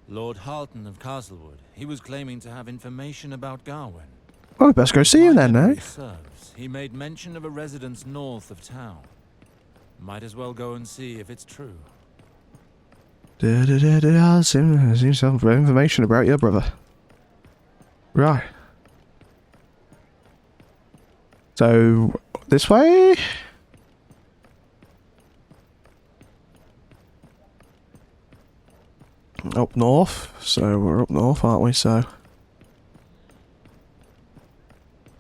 Lord Halton of Castlewood. He was claiming to have information about Gawen. Well, we best go see him then, eh? Serves. He made mention of a residence north of town. Might as well go and see if it's true. Seems some information about your brother. Right. So, this way? Up north. So, we're up north, aren't we? So.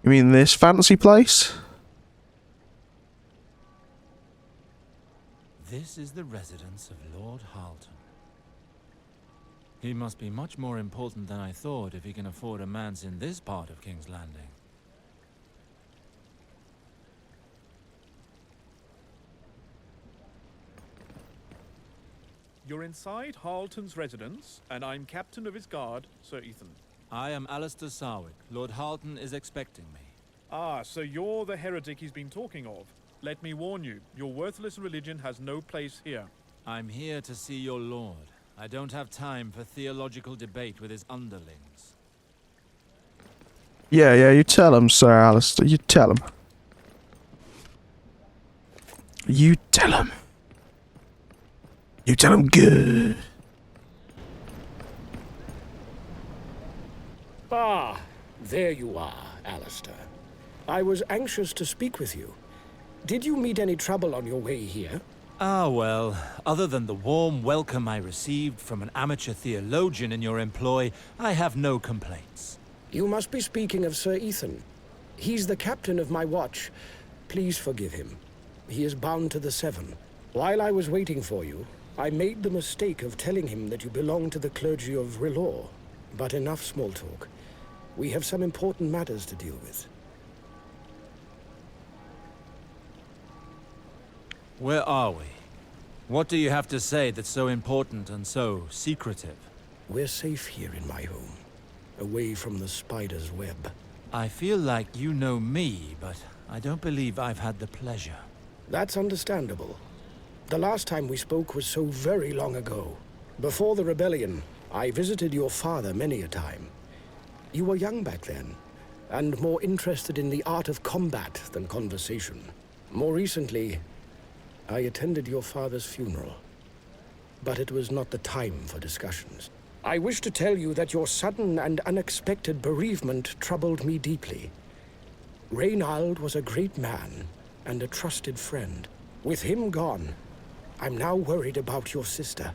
You mean this fancy place? This is the residence of Lord Halton. He must be much more important than I thought if he can afford a manse in this part of King's Landing. You're inside Halton's residence, and I'm captain of his guard, Sir Ethan. I am Alistair Sarwick. Lord Halton is expecting me. Ah, so you're the heretic he's been talking of. Let me warn you, your worthless religion has no place here. I'm here to see your lord. I don't have time for theological debate with his underlings. Yeah, you tell him, Sir Alistair. You tell him. You tell him. You tell him good. Ah, there you are, Alistair. I was anxious to speak with you. Did you meet any trouble on your way here? Ah, well, other than the warm welcome I received from an amateur theologian in your employ, I have no complaints. You must be speaking of Sir Ethan. He's the captain of my watch. Please forgive him. He is bound to the Seven. While I was waiting for you, I made the mistake of telling him that you belong to the clergy of Rilor. But enough small talk. We have some important matters to deal with. Where are we? What do you have to say that's so important and so secretive? We're safe here in my home, away from the spider's web. I feel like you know me, but I don't believe I've had the pleasure. That's understandable. The last time we spoke was so very long ago. Before the rebellion, I visited your father many a time. You were young back then, and more interested in the art of combat than conversation. More recently, I attended your father's funeral. But it was not the time for discussions. I wish to tell you that your sudden and unexpected bereavement troubled me deeply. Reynald was a great man and a trusted friend. With him gone, I'm now worried about your sister.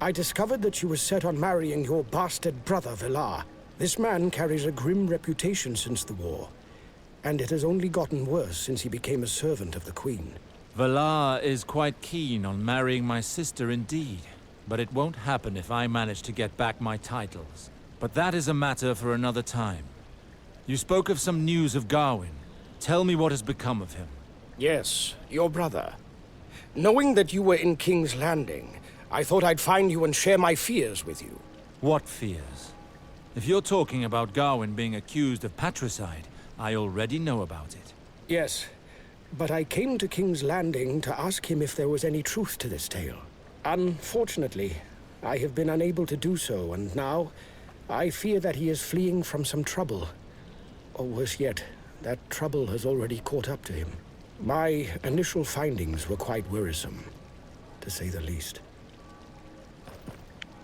I discovered that she was set on marrying your bastard brother, Villar. This man carries a grim reputation since the war, and it has only gotten worse since he became a servant of the Queen. Villar is quite keen on marrying my sister indeed, but it won't happen if I manage to get back my titles. But that is a matter for another time. You spoke of some news of Gawen. Tell me what has become of him. Yes, your brother. Knowing that you were in King's Landing, I thought I'd find you and share my fears with you. What fears? If you're talking about Gawen being accused of patricide, I already know about it. Yes, but I came to King's Landing to ask him if there was any truth to this tale. Unfortunately, I have been unable to do so, and now I fear that he is fleeing from some trouble. Or worse yet, that trouble has already caught up to him. My initial findings were quite worrisome, to say the least.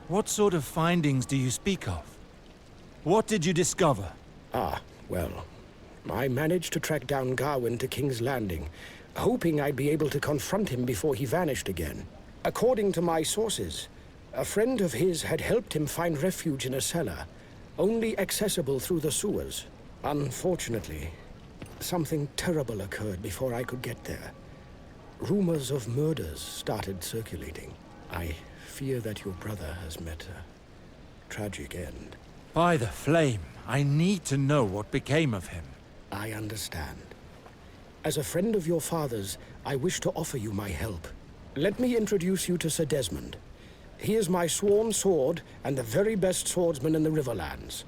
What sort of findings do you speak of? What did you discover? Ah, well, I managed to track down Gawen to King's Landing, hoping I'd be able to confront him before he vanished again. According to my sources, a friend of his had helped him find refuge in a cellar, only accessible through the sewers. Unfortunately, something terrible occurred before I could get there. Rumors of murders started circulating. I fear that your brother has met a tragic end. By the flame, I need to know what became of him. I understand. As a friend of your father's, I wish to offer you my help. Let me introduce you to Sir Desmond. He is my sworn sword and the very best swordsman in the Riverlands.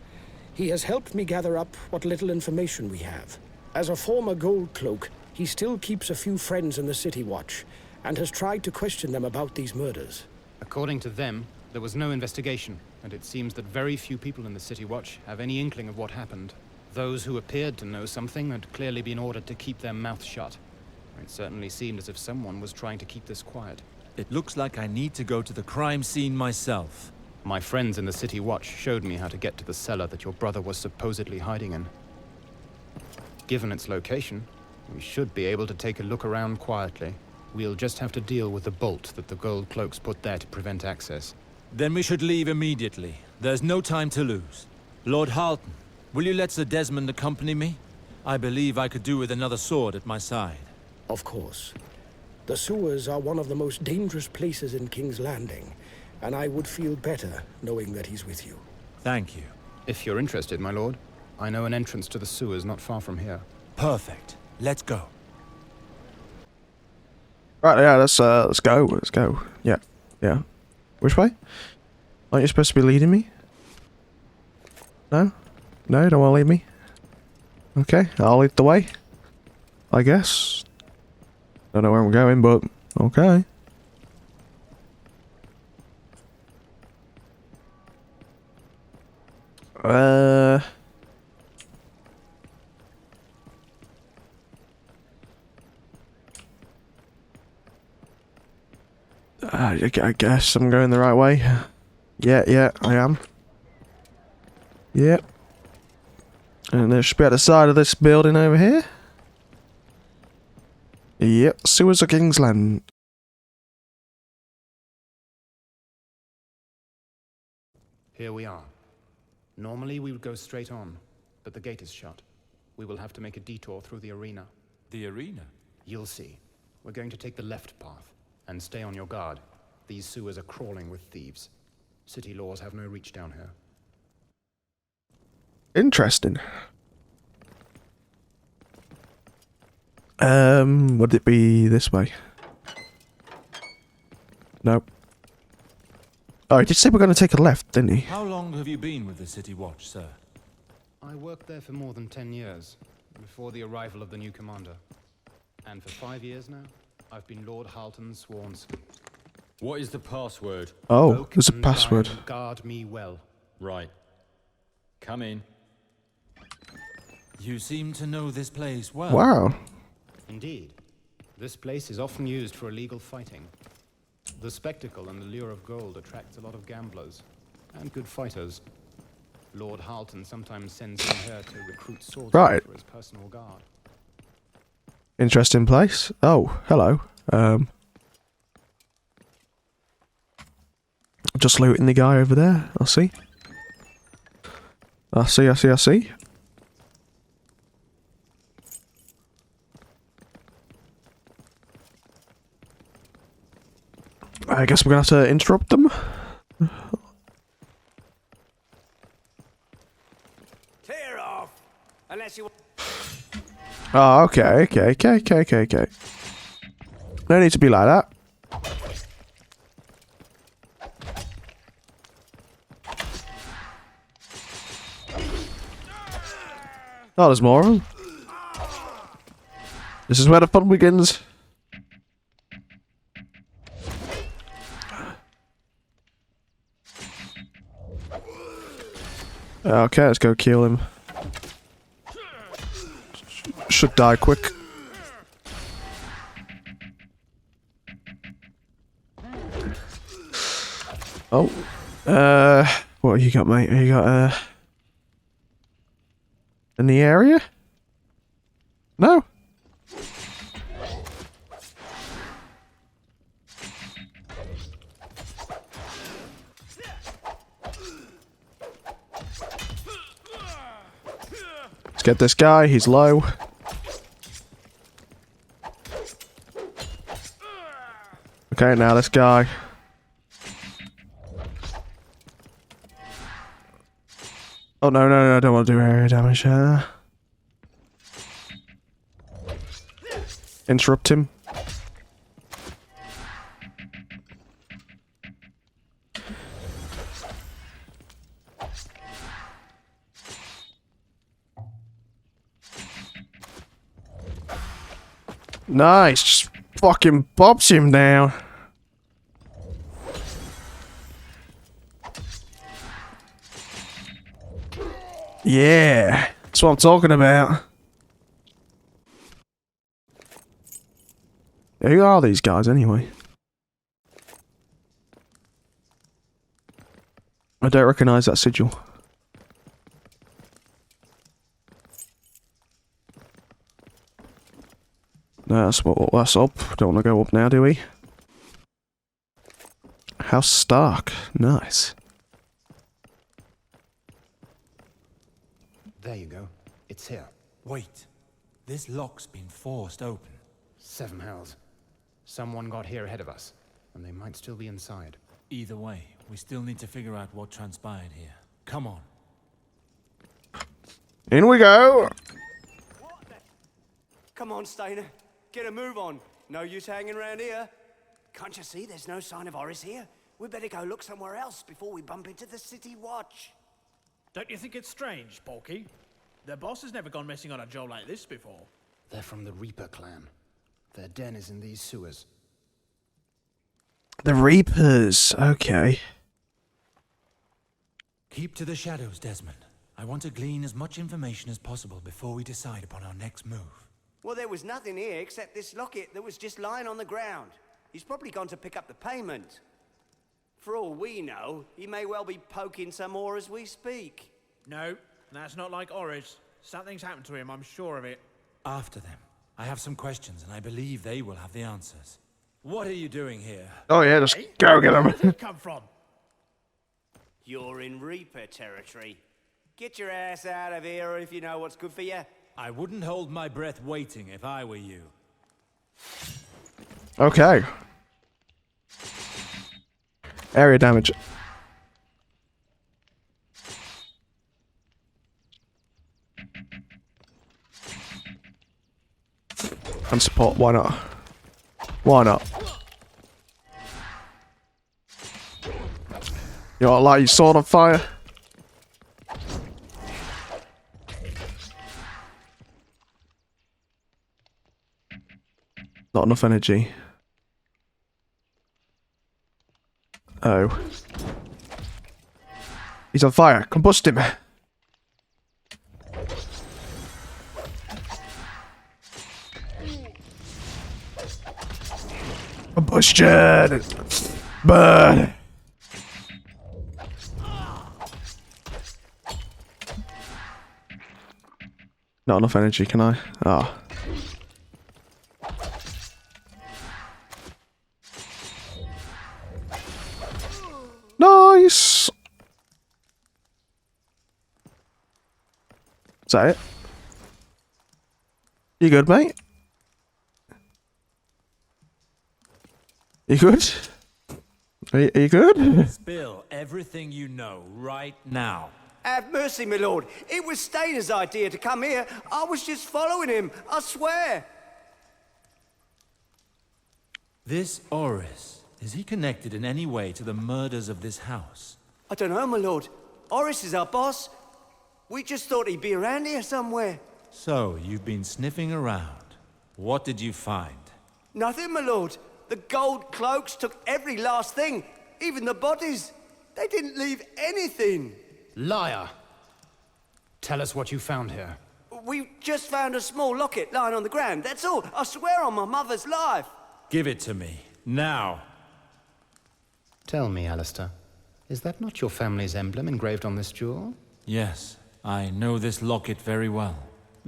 He has helped me gather up what little information we have. As a former gold cloak, he still keeps a few friends in the City Watch, and has tried to question them about these murders. According to them, There was no investigation, and it seems that very few people in the City Watch have any inkling of what happened. Those who appeared to know something had clearly been ordered to keep their mouths shut. It certainly seemed as if someone was trying to keep this quiet. It looks like I need to go to the crime scene myself. My friends in the City Watch showed me how to get to the cellar that your brother was supposedly hiding in. Given its location, we should be able to take a look around quietly. We'll just have to deal with the bolt that the gold cloaks put there to prevent access. Then we should leave immediately. There's no time to lose. Lord Halton, will you let Sir Desmond accompany me? I believe I could do with another sword at my side. Of course. The sewers are one of the most dangerous places in King's Landing, and I would feel better knowing that he's with you. Thank you. If you're interested, my lord, I know an entrance to the sewers not far from here. Perfect. Let's go. Right, yeah, let's go. Let's go. Yeah. Yeah. Which way? Aren't you supposed to be leading me? No? No, you don't want to lead me? Okay, I'll lead the way. I guess. Don't know where I'm going, but okay. I guess I'm going the right way. Yeah, I am. Yep. And there should be at the side of this building over here. Yep, sewers of King's Land. Here we are. Normally we would go straight on, but the gate is shut. We will have to make a detour through the arena. The arena? You'll see. We're going to take the left path, and stay on your guard. These sewers are crawling with thieves. City laws have no reach down here. Interesting. Would it be this way? No. Oh, he did say we're going to take a left, didn't he? How long have you been with the City Watch, sir? I worked there for more than 10 years, before the arrival of the new commander. And for 5 years now, I've been Lord Halton's sworn. What is the password? Oh, Oak there's a and password. Gawen guard me well. Right. Come in. You seem to know this place well. Wow. Indeed. This place is often used for illegal fighting. The spectacle and the lure of gold attracts a lot of gamblers and good fighters. Lord Halton sometimes sends me here to recruit swordsmen Right. for his personal guard. Interesting place. Oh, hello. Just looting the guy over there. I see. I see. I guess we're gonna have to interrupt them. Clear off! Unless you... Oh, okay. No need to be like that. Oh, there's more of them. This is where the fun begins. Okay, let's go kill him. Should die quick. Oh. What you got, mate? You got, in the area? No? Let's get this guy, he's low. Okay, now this guy. Oh, no, I don't want to do area damage. Interrupt him. Nice, just fucking bobs him down. Yeah, that's what I'm talking about. Who are these guys anyway? I don't recognise that sigil. No, that's up. Don't want to go up now, do we? House Stark. Nice. There you go. It's here. Wait. This lock's been forced open. 7 hells. Someone got here ahead of us, and they might still be inside. Either way, we still need to figure out what transpired here. Come on. In we go. Come on, Stainer. Get a move on. No use hanging around here. Can't you see there's no sign of Horace here? We better go look somewhere else before we bump into the City Watch. Don't you think it's strange, Porky? Their boss has never gone missing on a job like this before. They're from the Reaper clan. Their den is in these sewers. The Reapers. Okay. Keep to the shadows, Desmond. I want to glean as much information as possible before we decide upon our next move. Well, there was nothing here except this locket that was just lying on the ground. He's probably gone to pick up the payment. For all we know, he may well be poking some more as we speak. No, that's not like Horace. Something's happened to him, I'm sure of it. After them. I have some questions, and I believe they will have the answers. What are you doing here? Oh yeah, just go get Where them. did he come from? You're in Reaper territory. Get your ass out of here if you know what's good for you. I wouldn't hold my breath waiting if I were you. Okay. Area damage. And support, why not? Why not? You want to light your sword on fire? Not enough energy. Oh. He's on fire. Combust him. Combustion! Burn! Not enough energy, can I? Ah. Nice! Is that it? You good, mate? You good? Are you good? Spill everything you know right now. Have mercy, my lord. It was Stainer's idea to come here. I was just following him, I swear. This Oris, is he connected in any way to the murders of this house? I don't know, my lord. Horace is our boss. We just thought he'd be around here somewhere. So, you've been sniffing around. What did you find? Nothing, my lord. The gold cloaks took every last thing, even the bodies. They didn't leave anything. Liar! Tell us what you found here. We just found a small locket lying on the ground, that's all. I swear on my mother's life. Give it to me. Now. Tell me, Alistair, is that not your family's emblem engraved on this jewel? Yes, I know this locket very well.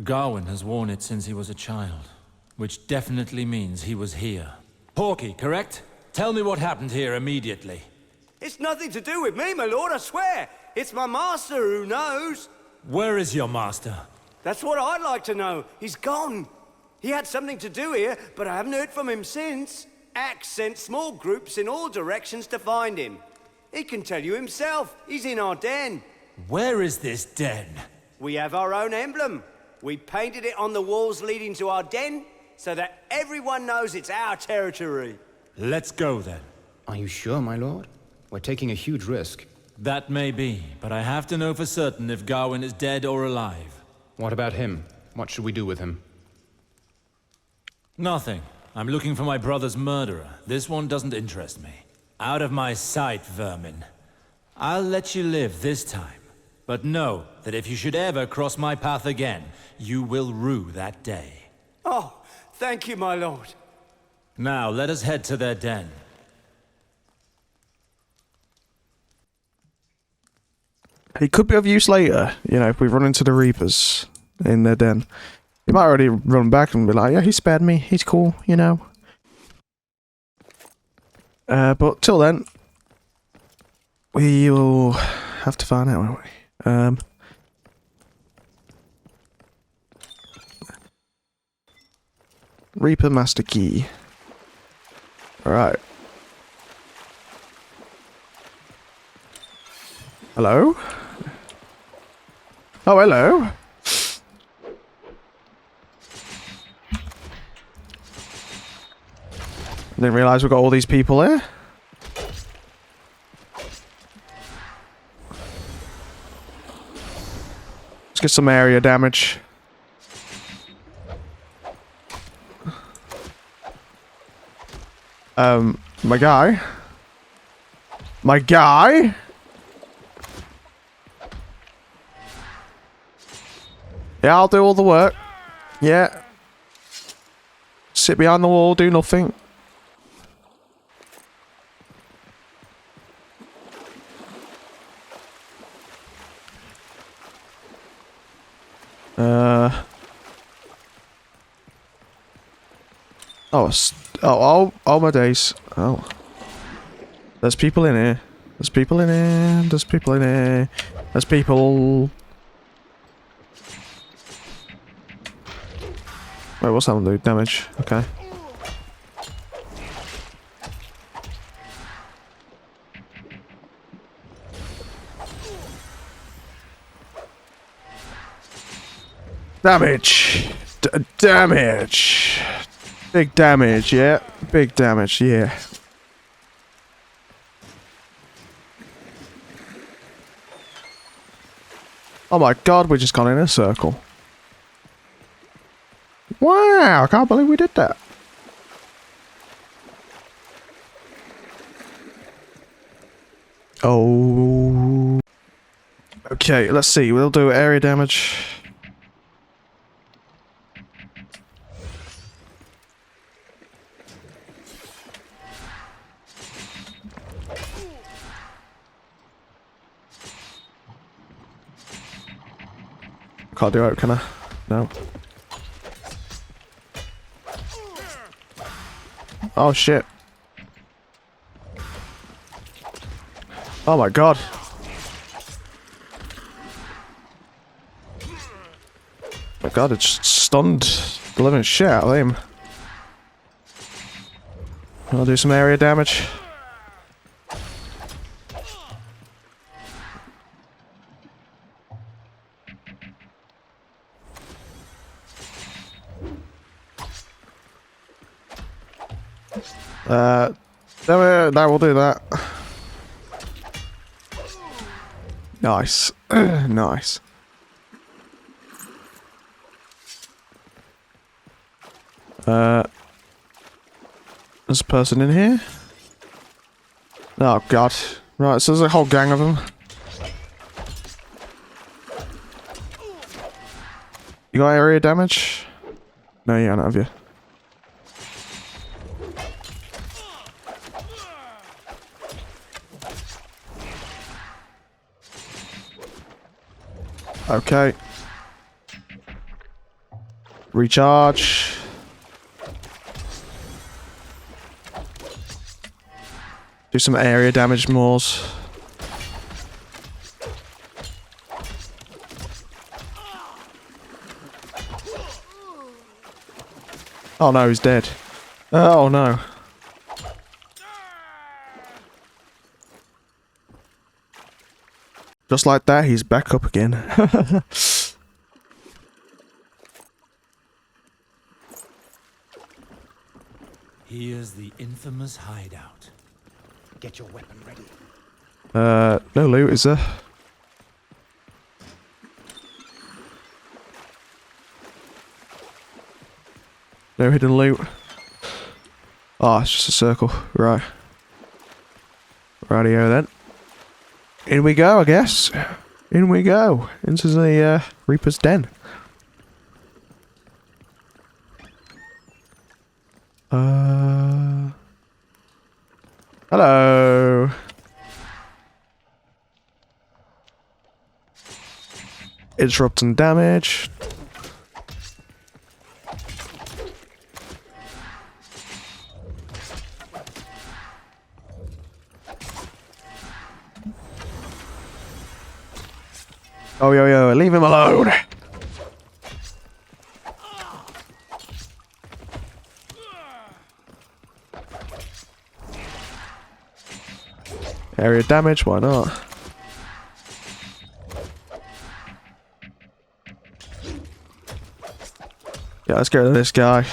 Gawen has worn it since he was a child, which definitely means he was here. Porky, correct? Tell me what happened here immediately. It's nothing to do with me, my lord, I swear. It's my master who knows. Where is your master? That's what I'd like to know. He's gone. He had something to do here, but I haven't heard from him since. Axe sent small groups in all directions to find him. He can tell you himself. He's in our den. Where is this den? We have our own emblem. We painted it on the walls leading to our den, so that everyone knows it's our territory. Let's go then. Are you sure, my lord? We're taking a huge risk. That may be, but I have to know for certain if Gawen is dead or alive. What about him? What should we do with him? Nothing. I'm looking for my brother's murderer. This one doesn't interest me. Out of my sight, vermin. I'll let you live this time, But know that if you should ever cross my path again, you will rue that day. Oh, thank you, my lord. Now, let us head to their den. He could be of use later, you know, if we run into the Reapers in their den. He might already run back and be like, yeah, he spared me, he's cool, you know. But till then, we will have to find out, won't we? Reaper Master Key. Alright. Hello? Oh, hello. Didn't realise we've got all these people here. Let's get some area damage. My guy? My guy? Yeah, I'll do all the work. Yeah. Sit behind the wall, do nothing. Oh my days. Oh. There's people in here. There's people in here. There's people in here. There's people. Wait, what's that one do? Damage. Okay. Damage. Damage. Big damage, yeah. Big damage, yeah. Oh my god, we just gone in a circle. Wow, I can't believe we did that. Oh. Okay, let's see. We'll do area damage. Can't do it, can I? No. Oh shit. Oh my god. My god, it just stunned the living shit out of him. I'll do some area damage. That will do that. Nice. Nice. There's a person in here. Oh god. Right, so there's a whole gang of them. You got area damage? No, you don't, have you? Okay. Recharge. Do some area damage mores. Oh no, he's dead. Oh no. Just like that, he's back up again. Here's the infamous hideout. Get your weapon ready. No loot, is there? No hidden loot. Oh, it's just a circle. Right. Rightio then. In we go, I guess. In we go. Into the Reaper's den. Hello. Interrupting damage. Oh, yo, leave him alone. Area damage, why not? Yeah, let's get rid of this guy.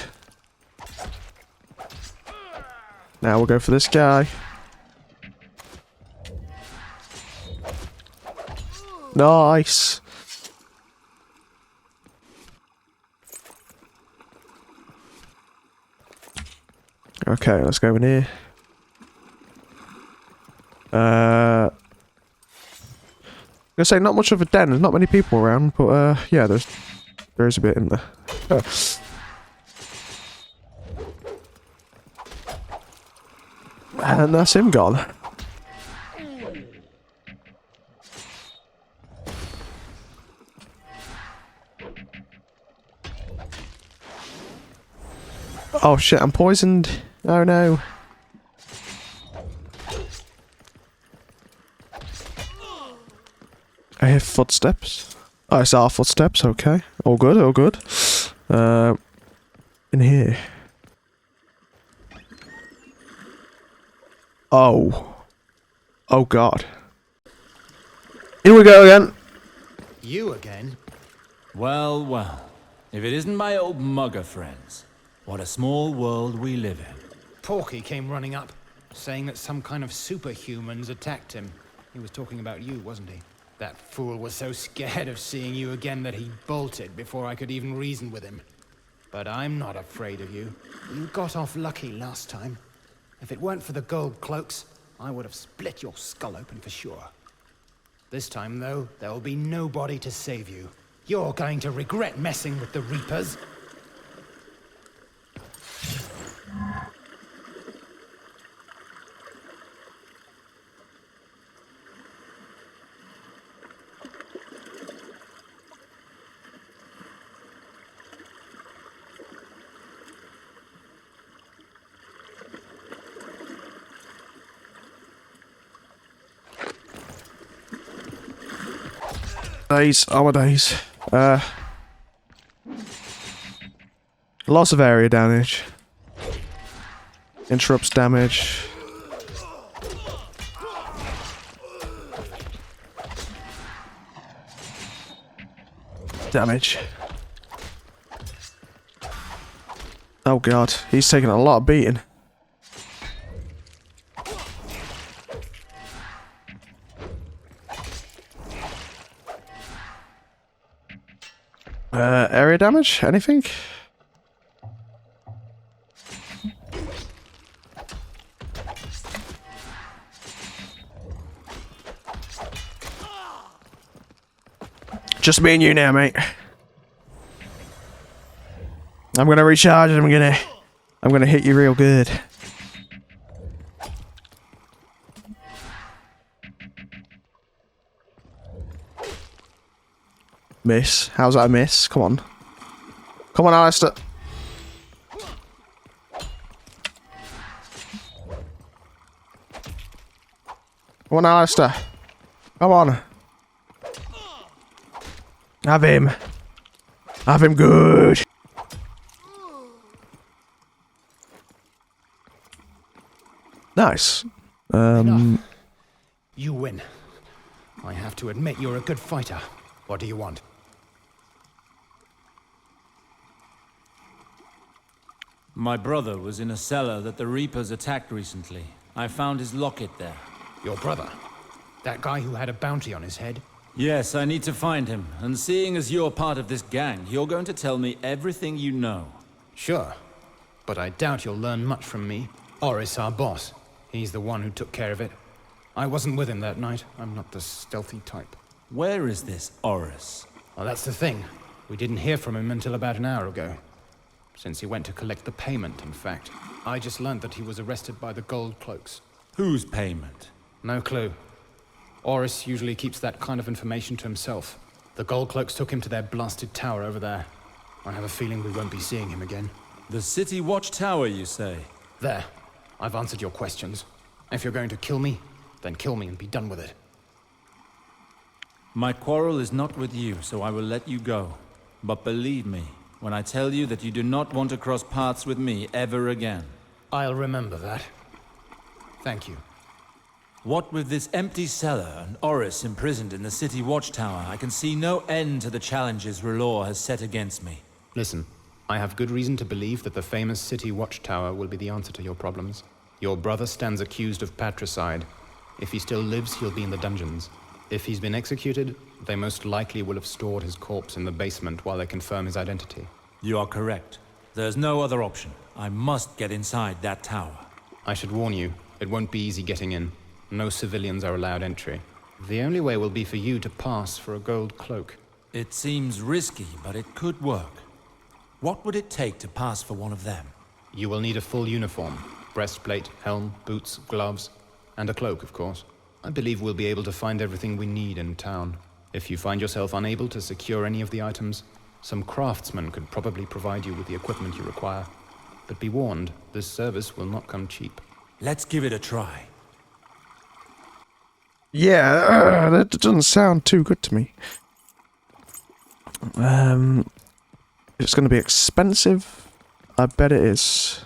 Now we'll go for this guy. Nice. Okay, let's go in here. I'm gonna say not much of a den. There's not many people around, but yeah, there is a bit in there. And that's him gone. Oh shit, I'm poisoned. Oh no. I hear footsteps. Oh, it's our footsteps, okay. All good, all good. In here. Oh. Oh god. In we go again. You again? Well, well. If it isn't my old mugger friends. What a small world we live in. Porky came running up, saying that some kind of superhumans attacked him. He was talking about you, wasn't he? That fool was so scared of seeing you again that he bolted before I could even reason with him. But I'm not afraid of you. You got off lucky last time. If it weren't for the gold cloaks, I would have split your skull open for sure. This time, though, there will be nobody to save you. You're going to regret messing with the Reapers. Days, our days. Lots of area damage. Interrupts damage. Damage. Oh god, he's taking a lot of beating. Area damage? Anything? Just me and you now, mate. I'm gonna recharge and I'm gonna hit you real good. Miss. How's that a miss? Come on. Come on, Alistair. Come on, Alistair. Come on. Have him. Have him good. Nice. You win. I have to admit you're a good fighter. What do you want? My brother was in a cellar that the Reapers attacked recently. I found his locket there. Your brother? That guy who had a bounty on his head? Yes, I need to find him. And seeing as you're part of this gang, you're going to tell me everything you know. Sure. But I doubt you'll learn much from me. Oris, our boss. He's the one who took care of it. I wasn't with him that night. I'm not the stealthy type. Where is this Oris? Well, that's the thing. We didn't hear from him until about an hour ago. Since he went to collect the payment, in fact. I just learned that he was arrested by the Gold Cloaks. Whose payment? No clue. Oris usually keeps that kind of information to himself. The Gold Cloaks took him to their blasted tower over there. I have a feeling we won't be seeing him again. The City Watchtower, you say? There. I've answered your questions. If you're going to kill me, then kill me and be done with it. My quarrel is not with you, so I will let you go. But believe me, when I tell you that you do not want to cross paths with me ever again. I'll remember that. Thank you. What with this empty cellar and Oris imprisoned in the City Watchtower, I can see no end to the challenges R'hllor has set against me. Listen, I have good reason to believe that the famous City Watchtower will be the answer to your problems. Your brother stands accused of patricide. If he still lives, he'll be in the dungeons. If he's been executed, they most likely will have stored his corpse in the basement while they confirm his identity. You are correct. There's no other option. I must get inside that tower. I should warn you, it won't be easy getting in. No civilians are allowed entry. The only way will be for you to pass for a gold cloak. It seems risky, but it could work. What would it take to pass for one of them? You will need a full uniform. Breastplate, helm, boots, gloves, and a cloak, of course. I believe we'll be able to find everything we need in town. If you find yourself unable to secure any of the items, some craftsmen could probably provide you with the equipment you require. But be warned, this service will not come cheap. Let's give it a try. Yeah, that doesn't sound too good to me. It's going to be expensive. I bet it is.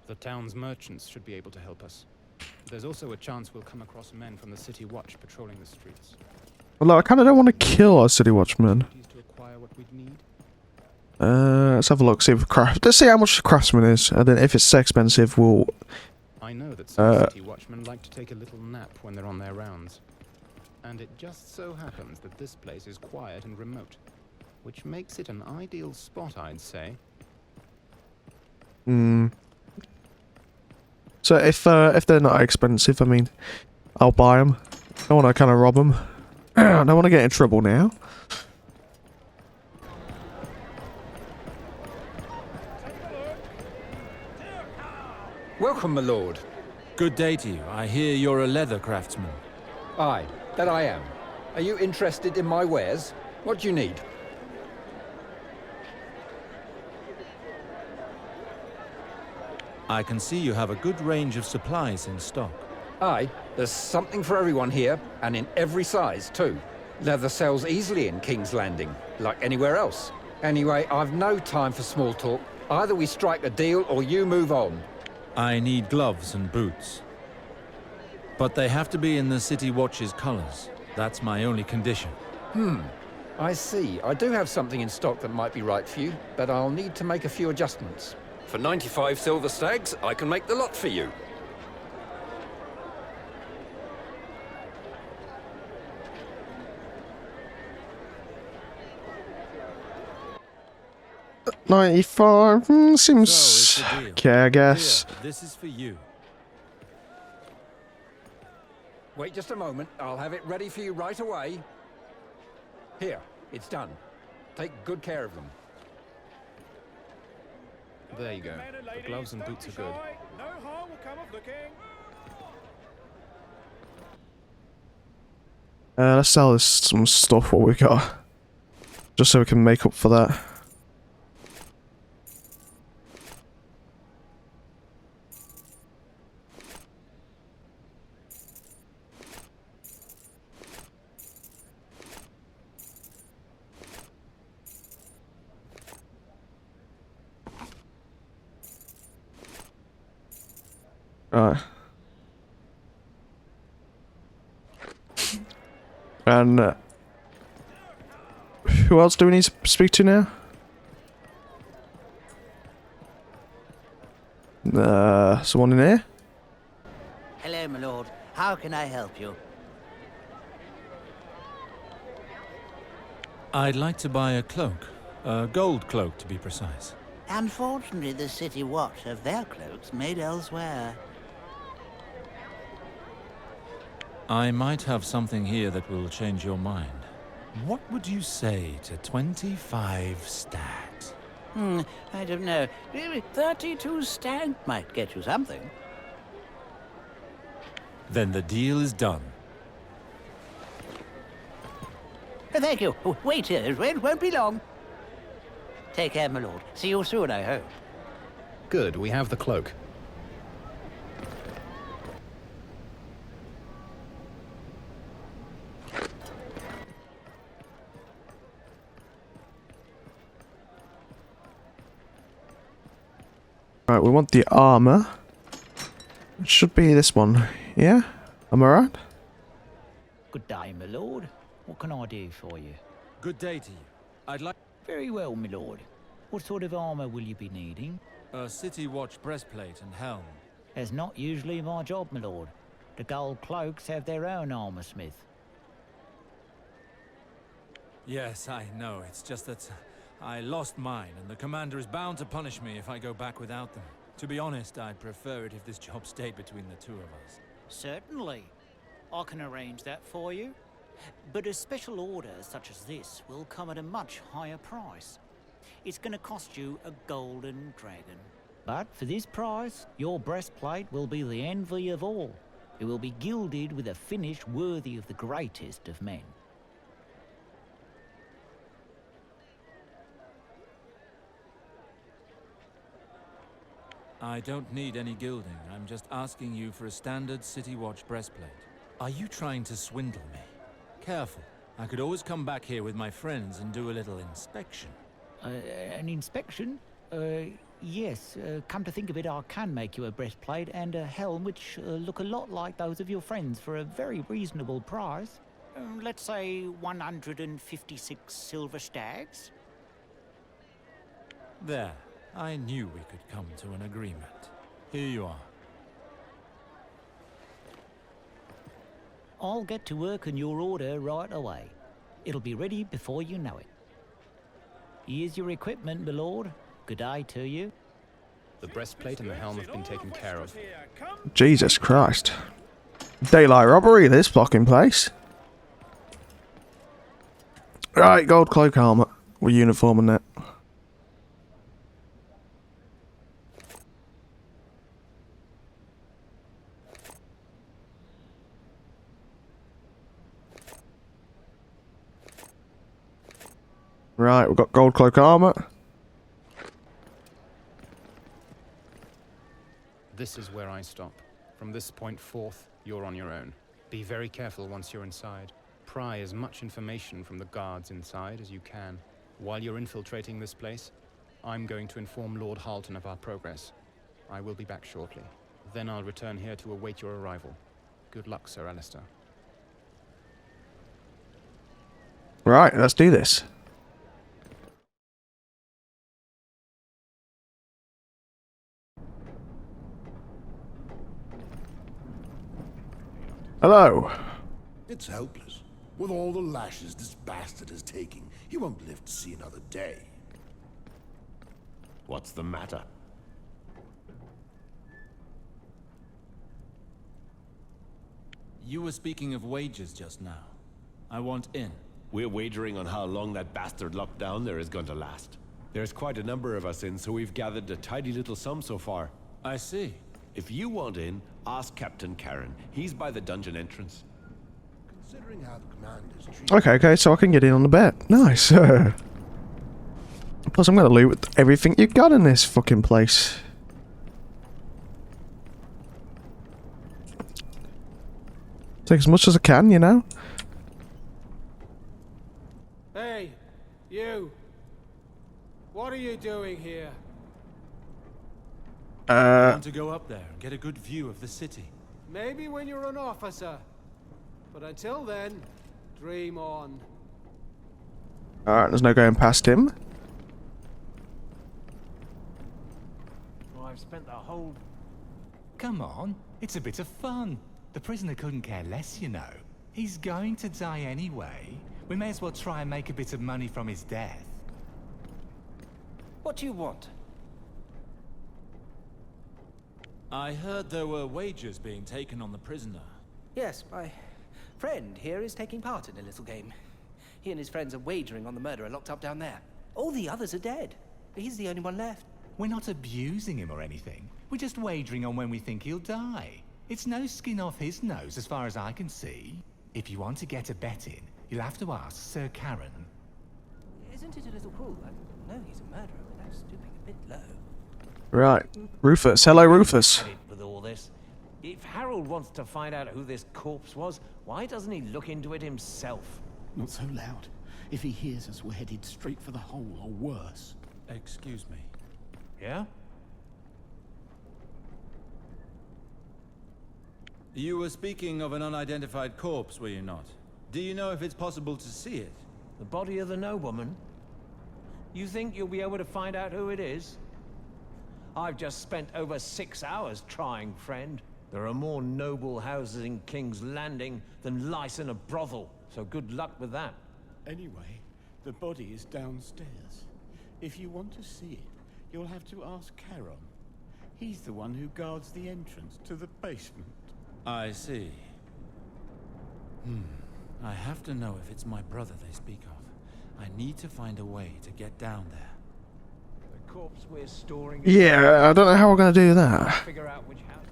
The town's merchants should be able to help us. There's also a chance we'll come across men from the City Watch patrolling the streets. Well, I kind of don't want to kill our City Watchman. To acquire what we'd need. Let's have a look, see if let's see how much the craftsman is, and then if it's so expensive, we'll... I know that some City Watchmen like to take a little nap when they're on their rounds. And it just so happens that this place is quiet and remote, which makes it an ideal spot, I'd say. So if they're not expensive, I mean, I'll buy them. I want to kind of rob them. I don't want to get in trouble now. Welcome, my lord. Good day to you. I hear you're a leather craftsman. Aye, that I am. Are you interested in my wares? What do you need? I can see you have a good range of supplies in stock. Aye, there's something for everyone here, and in every size, too. Leather sells easily in King's Landing, like anywhere else. Anyway, I've no time for small talk. Either we strike a deal, or you move on. I need gloves and boots. But they have to be in the City Watch's colors. That's my only condition. I see. I do have something in stock that might be right for you, but I'll need to make a few adjustments. For 95 silver stags, I can make the lot for you. $95 seems So it's the deal. okay, I guess. Here, this is for you. Wait just a moment. I'll have it ready for you right away. Here, it's done. Take good care of them. There you go. Men and The ladies, gloves and don't boots be are good. shy. No harm will come of looking. Let's sell this some stuff what we got, just so we can make up for that. Right. And who else do we need to speak to now? Someone in here? Hello, my lord. How can I help you? I'd like to buy a cloak. A gold cloak, to be precise. Unfortunately, the City Watch have their cloaks made elsewhere. I might have something here that will change your mind. What would you say to 25 stags? I don't know. 32 stag might get you something. Then the deal is done. Thank you. Wait here. It won't be long. Take care, my lord. See you soon, I hope. Good, we have the cloak. Right, we want the armor. It should be this one. Yeah? Am I right? Good day, my lord. What can I do for you? Good day to you. I'd like Very well, my lord. What sort of armor will you be needing? a City Watch breastplate and helm. That's not usually my job, my lord. The gold cloaks have their own armor smith. Yes, I know. It's just that I lost mine, and the commander is bound to punish me if I go back without them. To be honest, I'd prefer it if this job stayed between the two of us. Certainly. I can arrange that for you. But a special order such as this will come at a much higher price. It's going to cost you a golden dragon. But for this price, your breastplate will be the envy of all. It will be gilded with a finish worthy of the greatest of men. I don't need any gilding. I'm just asking you for a standard City Watch breastplate. Are you trying to swindle me? Careful. I could always come back here with my friends and do a little inspection. An inspection? Yes. Come to think of it, I can make you a breastplate and a helm which look a lot like those of your friends for a very reasonable price. Let's say 156 silver stags. There. I knew we could come to an agreement. Here you are. I'll get to work on your order right away. It'll be ready before you know it. Here's your equipment, my lord. Good day to you. The breastplate and the helm have been taken care of. Jesus Christ. Daylight robbery, this fucking place. Right, gold cloak helmet. With uniform and that. Right, we've got gold cloak armor. This is where I stop. From this point forth, you're on your own. Be very careful once you're inside. Pry as much information from the guards inside as you can. While you're infiltrating this place, I'm going to inform Lord Halton of our progress. I will be back shortly. Then I'll return here to await your arrival. Good luck, Sir Alistair. Right, let's do this. Hello. It's hopeless. With all the lashes this bastard is taking, he won't live to see another day. What's the matter? You were speaking of wages just now. I want in. We're wagering on how long that bastard lockdown there is going to last. There's quite a number of us in, so we've gathered a tidy little sum so far. I see. If you want in, ask Captain Karen. He's by the dungeon entrance. Considering how the commander's treated... Okay, so I can get in on the bet. Nice. Plus, I'm gonna loot everything you got in this fucking place. Take as much as I can, you know? Hey, you. What are you doing here? I want to go up there and get a good view of the city. Maybe when you're an officer. But until then, dream on. Alright, there's no going past him. I've spent the whole... Come on, it's a bit of fun. The prisoner couldn't care less, you know. He's going to die anyway. We may as well try and make a bit of money from his death. What do you want? I heard there were wagers being taken on the prisoner. Yes, my friend here is taking part in a little game. He and his friends are wagering on the murderer locked up down there. All the others are dead. He's the only one left. We're not abusing him or anything. We're just wagering on when we think he'll die. It's no skin off his nose as far as I can see. If you want to get a bet in, you'll have to ask Sir Karen. Isn't it a little cruel? I know he's a murderer without stooping a bit low. Right. Rufus. Hello, Rufus. With all this, if Harold wants to find out who this corpse was, why doesn't he look into it himself? Not so loud. If he hears us, we're headed straight for the hole, or worse. Excuse me. Yeah? You were speaking of an unidentified corpse, were you not? Do you know if it's possible to see it? The body of the nobleman? You think you'll be able to find out who it is? I've just spent over 6 hours trying, friend. There are more noble houses in King's Landing than lice in a brothel, so good luck with that. Anyway, the body is downstairs. If you want to see it, you'll have to ask Charon. He's the one who guards the entrance to the basement. I see. I have to know if it's my brother they speak of. I need to find a way to get down there. The corpse we're storing... Yeah, I don't know how we're going to do that. Figure out which house...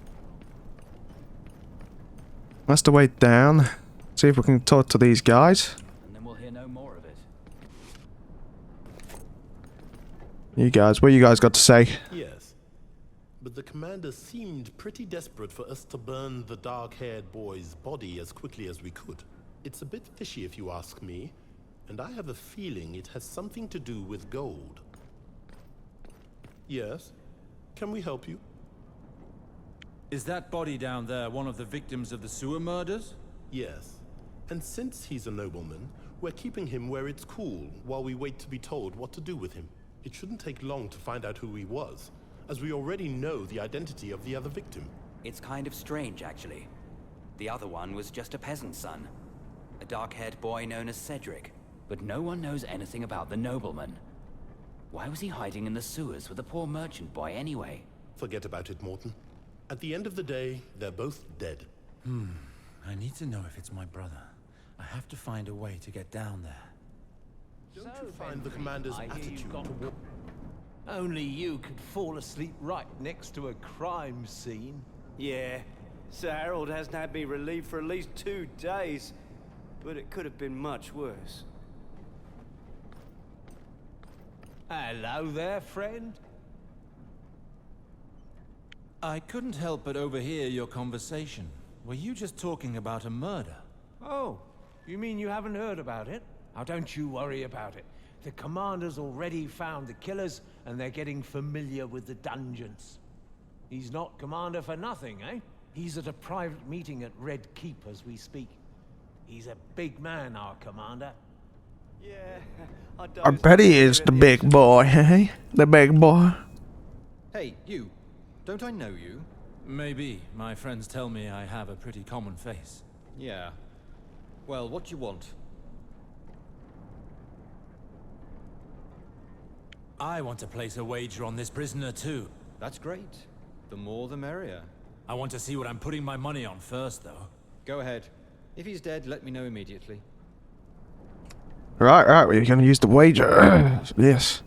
That's the way down. See if we can talk to these guys. And then we'll hear no more of it. You guys, what you guys got to say? Yes. But the commander seemed pretty desperate for us to burn the dark-haired boy's body as quickly as we could. It's a bit fishy if you ask me, and I have a feeling it has something to do with gold. Yes? Can we help you? Is that body down there one of the victims of the sewer murders? Yes. And since he's a nobleman, we're keeping him where it's cool while we wait to be told what to do with him. It shouldn't take long to find out who he was, as we already know the identity of the other victim. It's kind of strange, actually. The other one was just a peasant's son. A dark-haired boy known as Cedric. But no one knows anything about the nobleman. Why was he hiding in the sewers with the poor merchant boy anyway? Forget about it, Morton. At the end of the day, they're both dead. I need to know if it's my brother. I have to find a way to get down there. Don't you find the commander's attitude toward... Only you could fall asleep right next to a crime scene. Yeah, Sir Harold hasn't had me relieved for at least 2 days. But it could have been much worse. Hello there, friend. I couldn't help but overhear your conversation. Were you just talking about a murder? Oh, you mean you haven't heard about it? Now don't you worry about it. The commander's already found the killers, and they're getting familiar with the dungeons. He's not commander for nothing, eh? He's at a private meeting at Red Keep as we speak. He's a big man, our commander. Yeah, I bet he is the big boy, hey? The big boy. Hey, you. Don't I know you? Maybe. My friends tell me I have a pretty common face. Yeah. Well, what do you want? I want to place a wager on this prisoner too. That's great. The more the merrier. I want to see what I'm putting my money on first, though. Go ahead. If he's dead, let me know immediately. Right, we're gonna use the wager. Yes.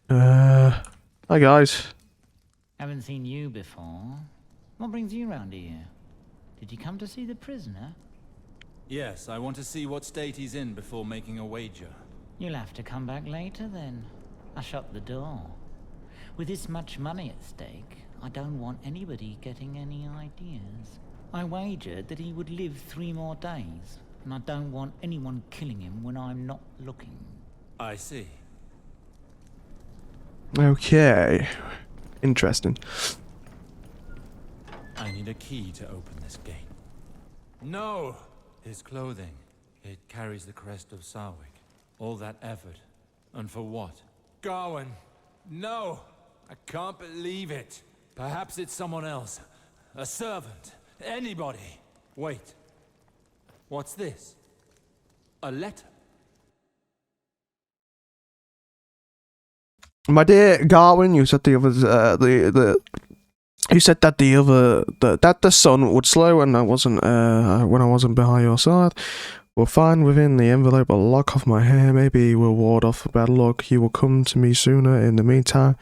Hi guys. Haven't seen you before. What brings you round here? Did you come to see the prisoner? Yes, I want to see what state he's in before making a wager. You'll have to come back later then. I shut the door. With this much money at stake, I don't want anybody getting any ideas. I wagered that he would live 3 more days, and I don't want anyone killing him when I'm not looking. I see. Okay. Interesting. I need a key to open this gate. No! His clothing. It carries the crest of Sarwick. All that effort. And for what? Gawen! No! I can't believe it. Perhaps it's someone else. A servant. Anybody. Wait. What's this? A letter. My dear Gawen, you said you said that that the sun would slow when I wasn't by your side. We'll find within the envelope a lock of my hair. Maybe we'll ward off bad luck. You will come to me sooner. In the meantime,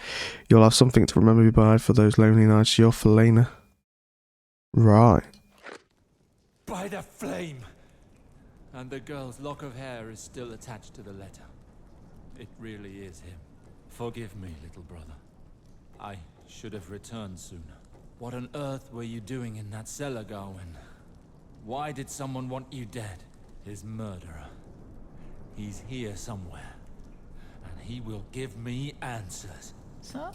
you'll have something to remember me by for those lonely nights. Your Felina. Right. By the flame! And the girl's lock of hair is still attached to the letter. It really is him. Forgive me, little brother. I should have returned sooner. What on earth were you doing in that cellar, Gawen? Why did someone want you dead? His murderer. He's here somewhere. And he will give me answers. So,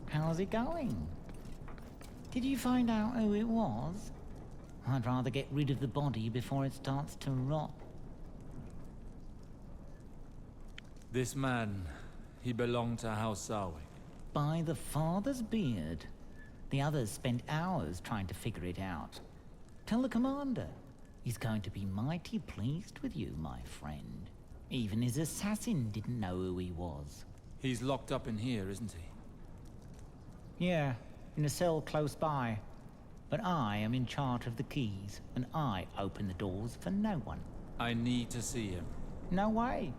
how's it going? Did you find out who it was? I'd rather get rid of the body before it starts to rot. This man, he belonged to House Sarwick. By the father's beard. The others spent hours trying to figure it out. Tell the commander. He's going to be mighty pleased with you, my friend. Even his assassin didn't know who he was. He's locked up in here, isn't he? Yeah, in a cell close by. But I am in charge of the keys, and I open the doors for no one. I need to see him. No way.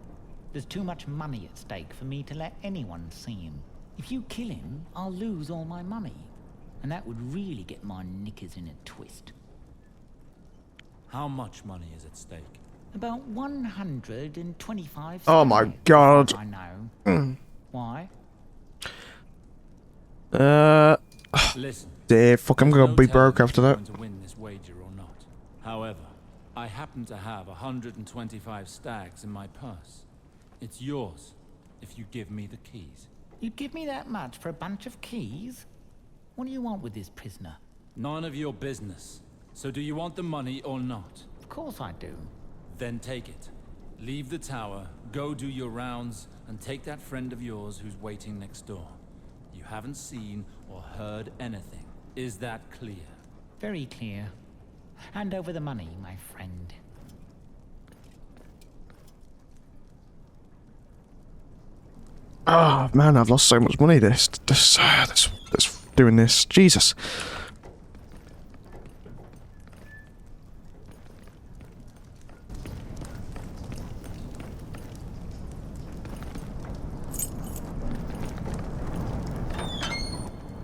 There's too much money at stake for me to let anyone see him. If you kill him, I'll lose all my money. And that would really get my knickers in a twist. How much money is at stake? About 125. Oh my god. I know. Why? Listen. Fuck, I'm gonna be broke after that. To win this wager or not. However, I happen to have 125 stags in my purse. It's yours if you give me the keys. You'd give me that much for a bunch of keys? What do you want with this prisoner? None of your business. So do you want the money or not? Of course I do. Then take it. Leave the tower, go do your rounds, and take that friend of yours who's waiting next door. You haven't seen or heard anything. Is that clear? Very clear. Hand over the money, my friend. Oh man, I've lost so much money. This doing this. Jesus.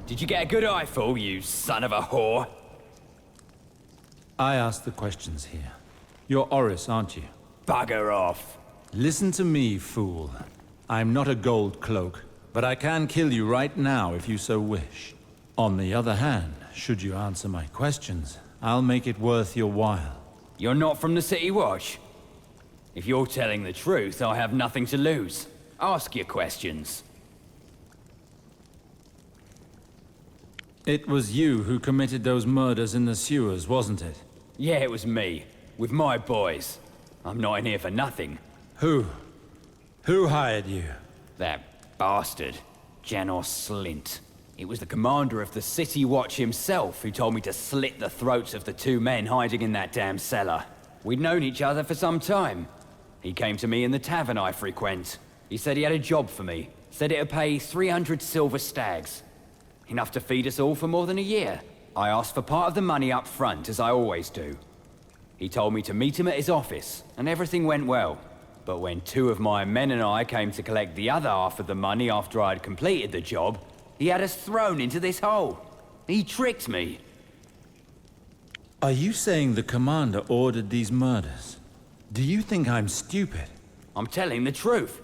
Did you get a good eyeful, you son of a whore? I ask the questions here. You're Oris, aren't you? Bugger off. Listen to me, fool. I'm not a gold cloak, but I can kill you right now if you so wish. On the other hand, should you answer my questions, I'll make it worth your while. You're not from the City Watch? If you're telling the truth, I have nothing to lose. Ask your questions. It was you who committed those murders in the sewers, wasn't it? Yeah, it was me. With my boys. I'm not in here for nothing. Who? Who hired you? That bastard. Janos Slint. It was the commander of the City Watch himself who told me to slit the throats of the two men hiding in that damn cellar. We'd known each other for some time. He came to me in the tavern I frequent. He said he had a job for me. Said it'd pay 300 silver stags. Enough to feed us all for more than a year. I asked for part of the money up front, as I always do. He told me to meet him at his office, and everything went well. But when two of my men and I came to collect the other half of the money after I had completed the job, he had us thrown into this hole. He tricked me. Are you saying the commander ordered these murders? Do you think I'm stupid? I'm telling the truth.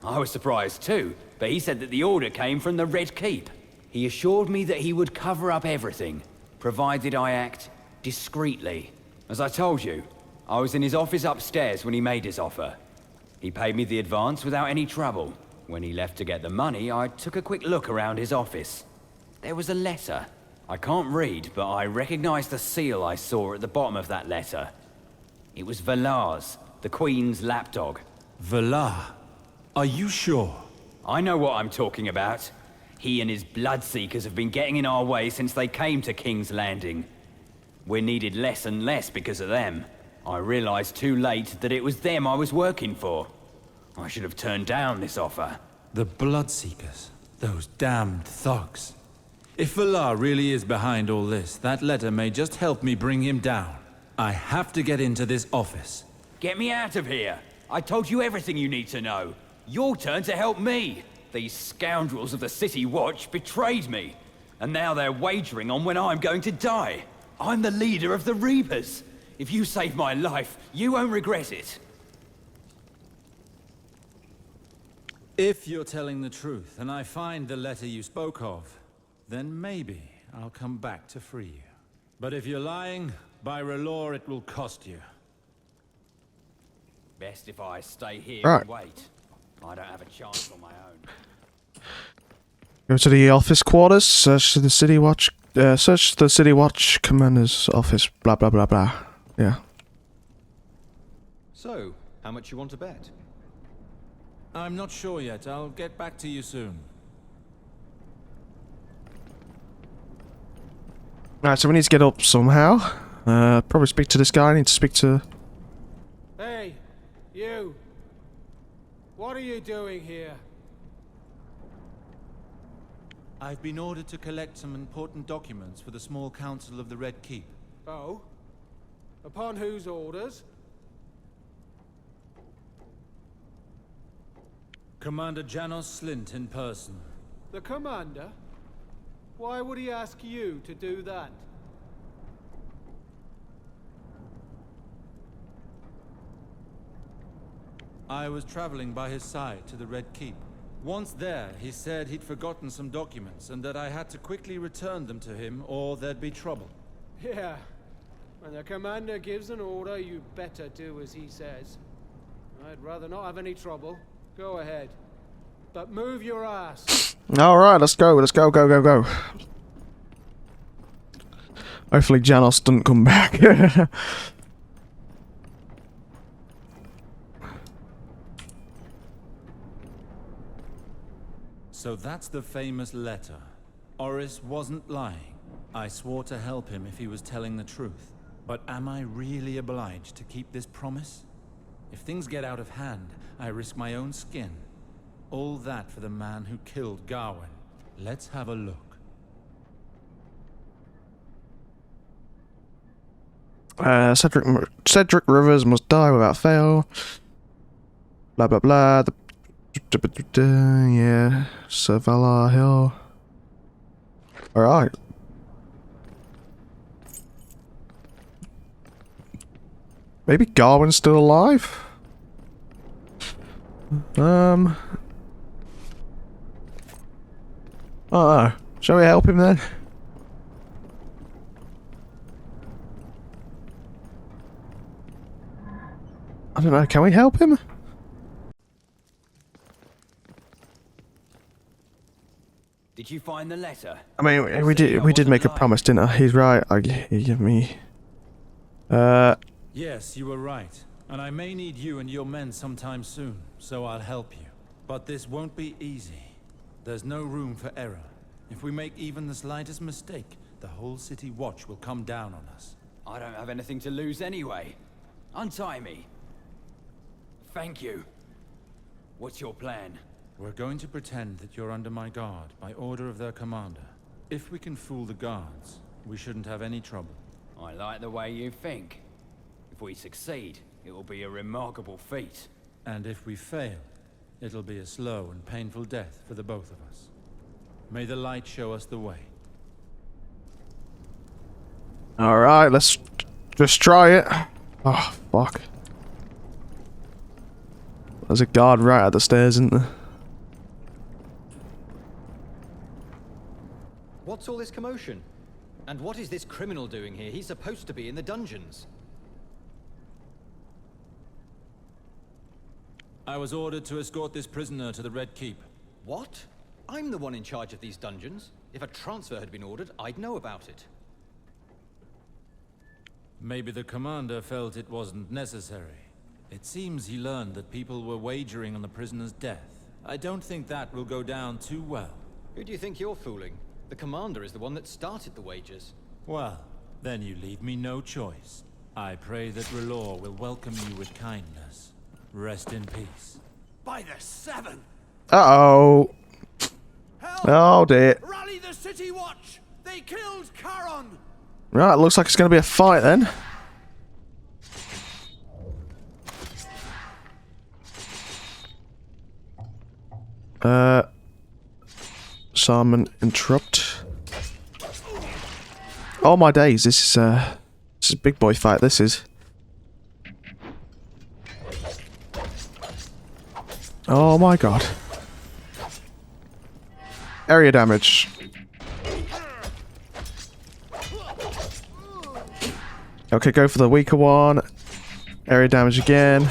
I was surprised too, but he said that the order came from the Red Keep. He assured me that he would cover up everything, provided I act discreetly. As I told you, I was in his office upstairs when he made his offer. He paid me the advance without any trouble. When he left to get the money, I took a quick look around his office. There was a letter. I can't read, but I recognized the seal I saw at the bottom of that letter. It was Valar's, the Queen's lapdog. Valar? Are you sure? I know what I'm talking about. He and his Bloodseekers have been getting in our way since they came to King's Landing. We're needed less and less because of them. I realized too late that it was them I was working for. I should have turned down this offer. The Bloodseekers. Those damned thugs. If Valar really is behind all this, that letter may just help me bring him down. I have to get into this office. Get me out of here! I told you everything you need to know. Your turn to help me. These scoundrels of the City Watch betrayed me. And now they're wagering on when I'm going to die. I'm the leader of the Reapers. If you save my life, you won't regret it. If you're telling the truth, and I find the letter you spoke of, then maybe I'll come back to free you. But if you're lying, by R'hllor it will cost you. Best if I stay here Right. and wait. I don't have a chance on my own. Go to the office quarters, search the City Watch commander's office, blah blah blah blah. Yeah. So, how much you want to bet? I'm not sure yet. I'll get back to you soon. Alright, so we need to get up somehow. Probably speak to this guy. I need to speak to... Hey, you. What are you doing here? I've been ordered to collect some important documents for the small council of the Red Keep. Oh? Upon whose orders? Commander Janos Slint in person. The commander? Why would he ask you to do that? I was traveling by his side to the Red Keep. Once there, he said he'd forgotten some documents and that I had to quickly return them to him or there'd be trouble. Yeah. When the commander gives an order, you better do as he says. I'd rather not have any trouble. Go ahead. But move your ass. Alright, let's go, go. Hopefully Janos doesn't come back. So that's the famous letter. Oris wasn't lying. I swore to help him if he was telling the truth. But am I really obliged to keep this promise? If things get out of hand, I risk my own skin. All that for the man who killed Gawen. Let's have a look. Cedric Rivers must die without fail. Blah blah blah. Yeah, Sir Valar Hill. Alright. Maybe Gawen's still alive? Oh no. Shall we help him then? I don't know, can we help him? Did you find the letter? I mean, we did make a promise, didn't I? He's right. He gave me... Yes, you were right. And I may need you and your men sometime soon, so I'll help you. But this won't be easy. There's no room for error. If we make even the slightest mistake, the whole City Watch will come down on us. I don't have anything to lose anyway. Untie me. Thank you. What's your plan? We're going to pretend that you're under my guard by order of their commander. If we can fool the guards, we shouldn't have any trouble. I like the way you think. If we succeed, it will be a remarkable feat. And if we fail, it'll be a slow and painful death for the both of us. May the light show us the way. Alright, let's just try it. Oh, fuck. There's a guard right at the stairs, isn't there? What's all this commotion? And what is this criminal doing here? He's supposed to be in the dungeons. I was ordered to escort this prisoner to the Red Keep. What? I'm the one in charge of these dungeons. If a transfer had been ordered, I'd know about it. Maybe the commander felt it wasn't necessary. It seems he learned that people were wagering on the prisoner's death. I don't think that will go down too well. Who do you think you're fooling? The commander is the one that started the wagers. Well, then you leave me no choice. I pray that R'hllor will welcome you with kindness. Rest in peace. By the Seven! Uh-oh. Oh, dear. Rally the city watch! They killed Charon! Right, looks like it's going to be a fight then. Simon interrupt. Oh my days, this is a big boy fight, this is. Oh my god. Area damage. Okay, go for the weaker one. Area damage again.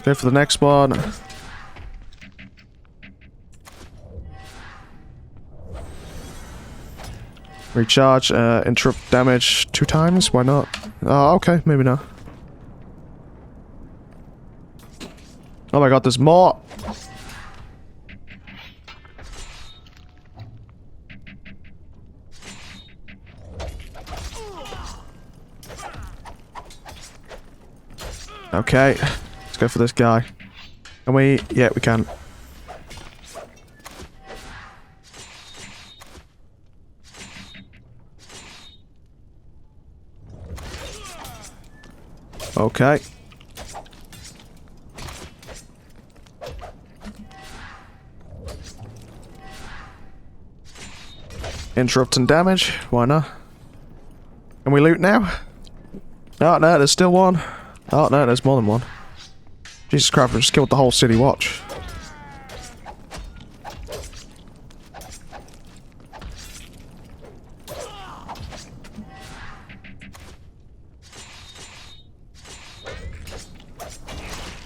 Go for the next one. Recharge, interrupt damage 2 times, why not? Oh, okay, maybe not. Oh my god, there's more! Okay, let's go for this guy. Can we? Yeah, we can. Okay. Interrupt and damage, why not? Can we loot now? Oh no, there's still one. Oh no, there's more than one. Jesus Christ, we just killed the whole city watch.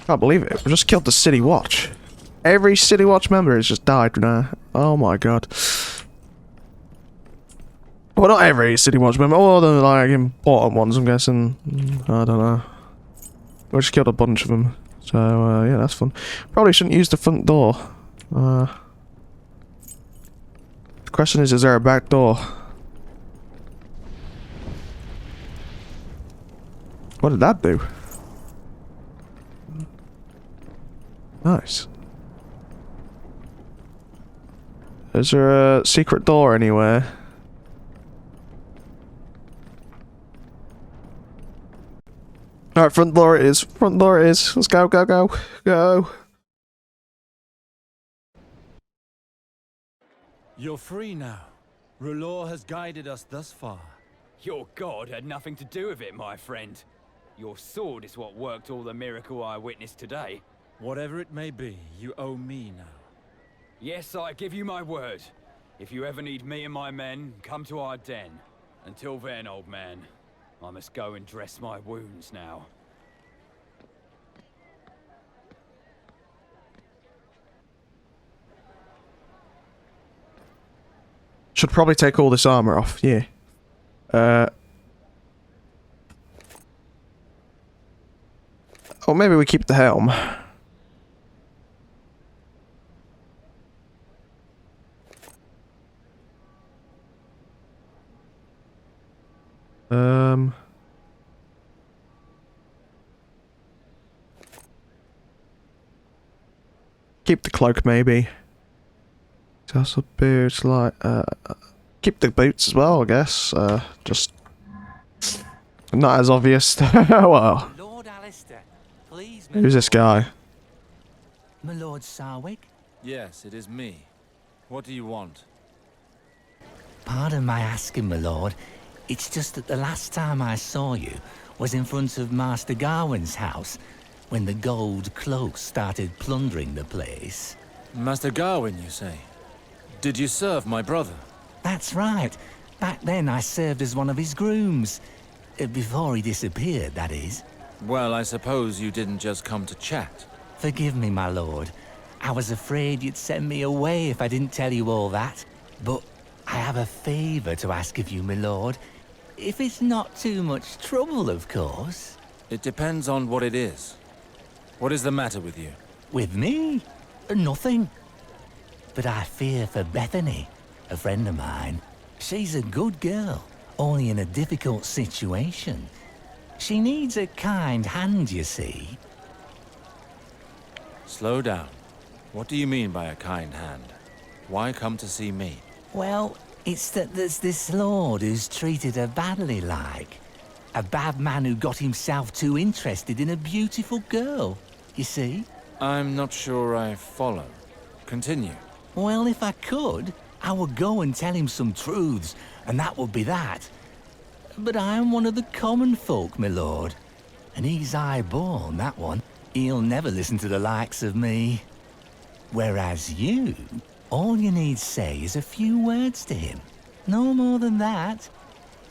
Can't believe it, we just killed the city watch. Every city watch member has just died now. Oh my god. Well, not every city watch member, all the like important ones I'm guessing. I don't know. We just killed a bunch of them. So, yeah, that's fun. Probably shouldn't use the front door. The question is there a back door? What did that do? Nice. Is there a secret door anywhere? Alright, front door it is. Front door it is. Let's go, go, go, go. You're free now. Rulor has guided us thus far. Your god had nothing to do with it, my friend. Your sword is what worked all the miracle I witnessed today. Whatever it may be, you owe me now. Yes, I give you my word. If you ever need me and my men, come to our den. Until then, old man, I must go and dress my wounds now. Should probably take all this armor off, yeah. Or maybe we keep the helm. Keep the cloak, maybe. Tassel boots, like, keep the boots as well, I guess. Just not as obvious. Well, Lord Alistair, please. Who's this guy? My Lord Sarwick? Yes, it is me. What do you want? Pardon my asking, my lord. It's just that the last time I saw you was in front of Master Gawen's house, when the gold cloaks started plundering the place. Master Gawen, you say? Did you serve my brother? That's right. Back then I served as one of his grooms. Before he disappeared, that is. Well, I suppose you didn't just come to chat. Forgive me, my lord. I was afraid you'd send me away if I didn't tell you all that. But I have a favor to ask of you, my lord. If it's not too much trouble, of course. It depends on what it is. What is the matter with you? With me? Nothing. But I fear for Bethany, a friend of mine. She's a good girl, only in a difficult situation. She needs a kind hand, you see. Slow down. What do you mean by a kind hand? Why come to see me? Well, it's that there's this lord who's treated her badly like. A bad man who got himself too interested in a beautiful girl, you see? I'm not sure I follow. Continue. Well, if I could, I would go and tell him some truths, and that would be that. But I am one of the common folk, my lord. And he's high-born, that one. He'll never listen to the likes of me. Whereas you, all you need say is a few words to him. No more than that.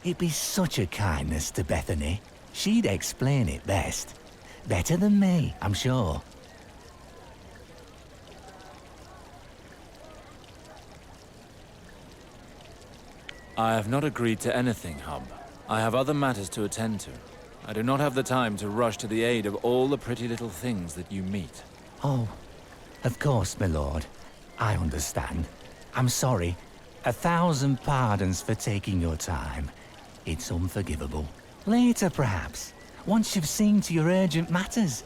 It'd be such a kindness to Bethany. She'd explain it best. Better than me, I'm sure. I have not agreed to anything, Hub. I have other matters to attend to. I do not have the time to rush to the aid of all the pretty little things that you meet. Oh, of course, my lord. I understand. I'm sorry. 1,000 pardons for taking your time. It's unforgivable. Later, perhaps. Once you've seen to your urgent matters.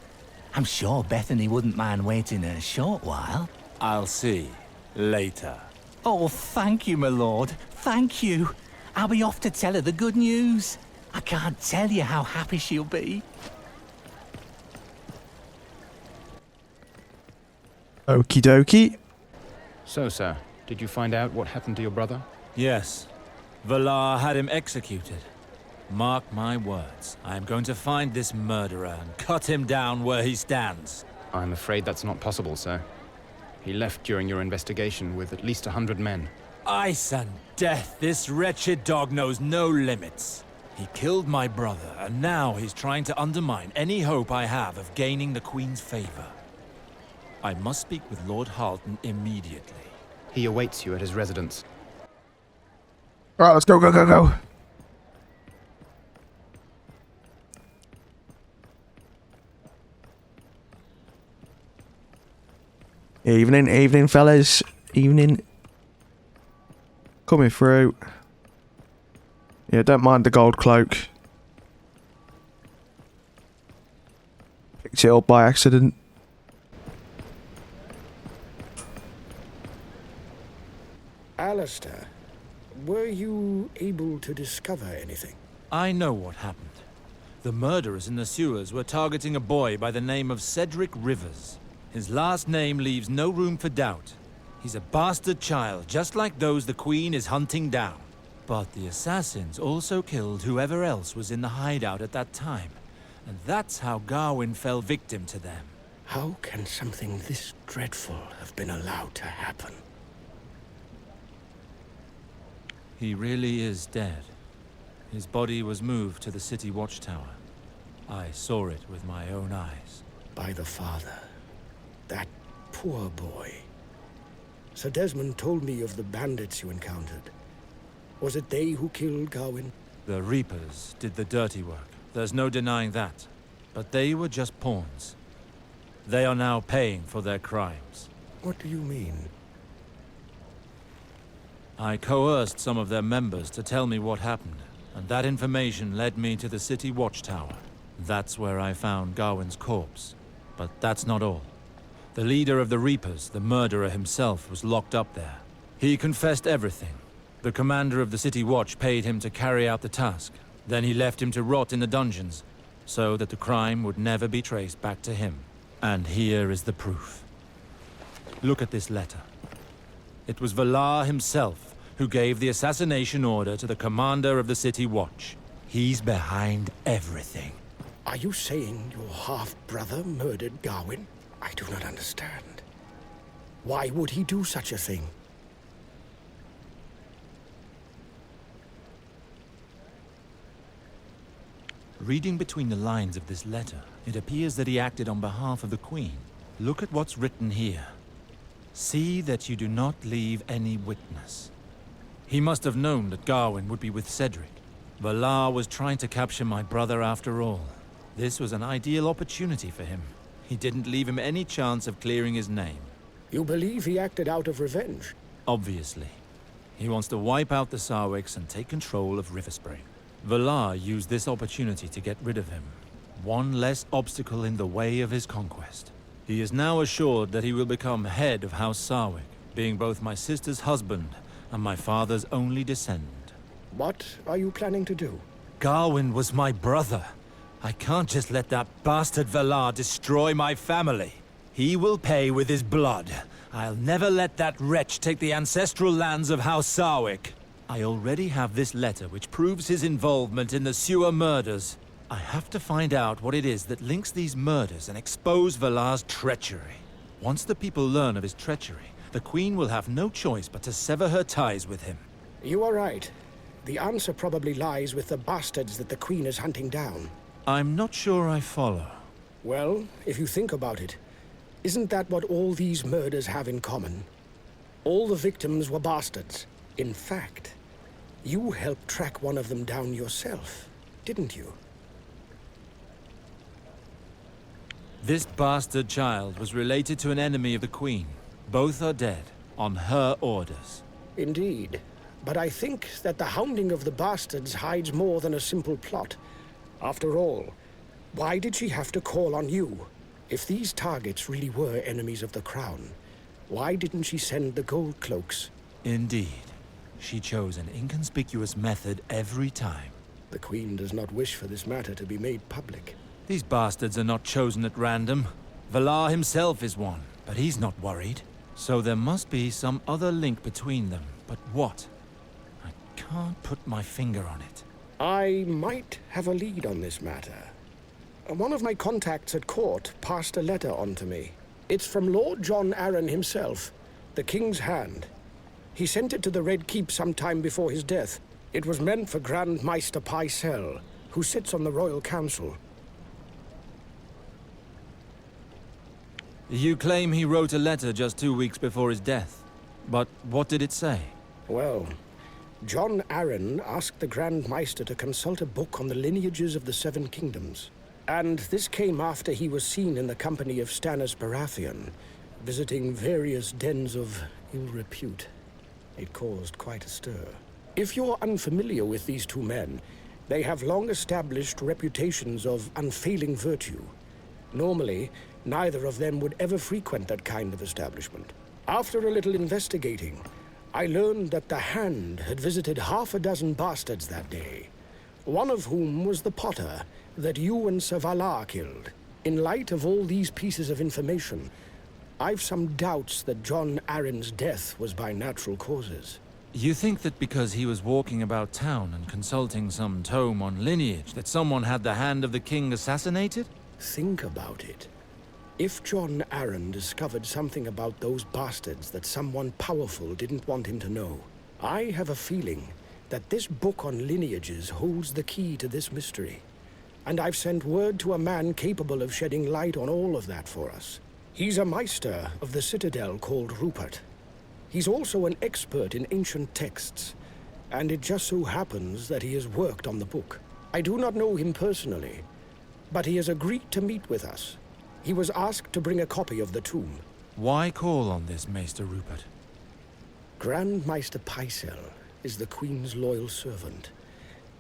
I'm sure Bethany wouldn't mind waiting a short while. I'll see. Later. Oh, thank you, my lord. Thank you. I'll be off to tell her the good news. I can't tell you how happy she'll be. Okie dokie. So, sir, did you find out what happened to your brother? Yes. Valar had him executed. Mark my words. I am going to find this murderer and cut him down where he stands. I'm afraid that's not possible, sir. He left during your investigation with at least 100 men. Ice and death. This wretched dog knows no limits. He killed my brother, and now he's trying to undermine any hope I have of gaining the Queen's favor. I must speak with Lord Halton immediately. He awaits you at his residence. Right, let's go, go, go, go. Evening, evening, fellas. Evening. Coming through. Yeah, don't mind the gold cloak. Picked it up by accident. Alistair, were you able to discover anything? I know what happened. The murderers in the sewers were targeting a boy by the name of Cedric Rivers. His last name leaves no room for doubt. He's a bastard child, just like those the Queen is hunting down. But the assassins also killed whoever else was in the hideout at that time. And that's how Gawen fell victim to them. How can something this dreadful have been allowed to happen? He really is dead. His body was moved to the city watchtower. I saw it with my own eyes. By the father. That poor boy. Sir Desmond told me of the bandits you encountered. Was it they who killed Gawen? The Reapers did the dirty work. There's no denying that. But they were just pawns. They are now paying for their crimes. What do you mean? I coerced some of their members to tell me what happened, and that information led me to the city watchtower. That's where I found Gawen's corpse. But that's not all. The leader of the Reapers, the murderer himself, was locked up there. He confessed everything. The commander of the city watch paid him to carry out the task. Then he left him to rot in the dungeons, so that the crime would never be traced back to him. And here is the proof. Look at this letter. It was Valar himself who gave the assassination order to the commander of the city watch. He's behind everything. Are you saying your half-brother murdered Gawen? I do not understand. Why would he do such a thing? Reading between the lines of this letter, it appears that he acted on behalf of the Queen. Look at what's written here. See that you do not leave any witness. He must have known that Gawen would be with Cedric. Valar was trying to capture my brother after all. This was an ideal opportunity for him. He didn't leave him any chance of clearing his name. You believe he acted out of revenge? Obviously. He wants to wipe out the Sarwics and take control of Riverspring. Valar used this opportunity to get rid of him. One less obstacle in the way of his conquest. He is now assured that he will become head of House Sarwick, being both my sister's husband and my father's only descendant. What are you planning to do? Gawen was my brother. I can't just let that bastard Valar destroy my family. He will pay with his blood. I'll never let that wretch take the ancestral lands of House Sarwick. I already have this letter which proves his involvement in the sewer murders. I have to find out what it is that links these murders and expose Valar's treachery. Once the people learn of his treachery, the Queen will have no choice but to sever her ties with him. You are right. The answer probably lies with the bastards that the Queen is hunting down. I'm not sure I follow. Well, if you think about it, isn't that what all these murders have in common? All the victims were bastards. In fact, you helped track one of them down yourself, didn't you? This bastard child was related to an enemy of the Queen. Both are dead, on her orders. Indeed. But I think that the hounding of the bastards hides more than a simple plot. After all, why did she have to call on you? If these targets really were enemies of the Crown, why didn't she send the gold cloaks? Indeed. She chose an inconspicuous method every time. The Queen does not wish for this matter to be made public. These bastards are not chosen at random. Valar himself is one, but he's not worried. So there must be some other link between them. But what? I can't put my finger on it. I might have a lead on this matter. One of my contacts at court passed a letter on to me. It's from Lord John Arryn himself, the King's Hand. He sent it to the Red Keep sometime before his death. It was meant for Grand Maester Pycelle, who sits on the Royal Council. You claim he wrote a letter just 2 weeks before his death. But what did it say? Well, John Arryn asked the Grand Maester to consult a book on the lineages of the Seven Kingdoms. And this came after he was seen in the company of Stannis Baratheon, visiting various dens of ill repute. It caused quite a stir. If you're unfamiliar with these two men, they have long established reputations of unfailing virtue. Normally, neither of them would ever frequent that kind of establishment. After a little investigating, I learned that the Hand had visited half a dozen bastards that day, one of whom was the potter that you and Sir Valar killed. In light of all these pieces of information, I've some doubts that John Arryn's death was by natural causes. You think that because he was walking about town and consulting some tome on lineage, that someone had the Hand of the King assassinated? Think about it. If John Arryn discovered something about those bastards that someone powerful didn't want him to know, I have a feeling that this book on lineages holds the key to this mystery. And I've sent word to a man capable of shedding light on all of that for us. He's a Maester of the Citadel called Rupert. He's also an expert in ancient texts, and it just so happens that he has worked on the book. I do not know him personally, but he has agreed to meet with us. He was asked to bring a copy of the tomb. Why call on this Maester Rupert? Grand Maester Pycelle is the Queen's loyal servant.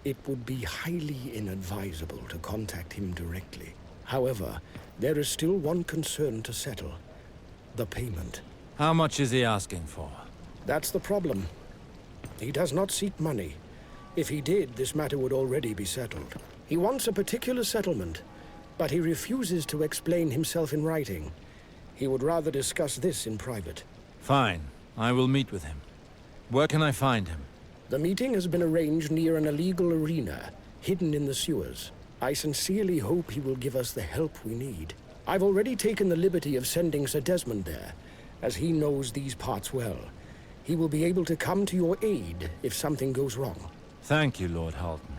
It would be highly inadvisable to contact him directly. However, there is still one concern to settle: the payment. How much is he asking for? That's the problem. He does not seek money. If he did, this matter would already be settled. He wants a particular settlement, but he refuses to explain himself in writing. He would rather discuss this in private. Fine. I will meet with him. Where can I find him? The meeting has been arranged near an illegal arena, hidden in the sewers. I sincerely hope he will give us the help we need. I've already taken the liberty of sending Sir Desmond there, as he knows these parts well. He will be able to come to your aid if something goes wrong. Thank you, Lord Halton.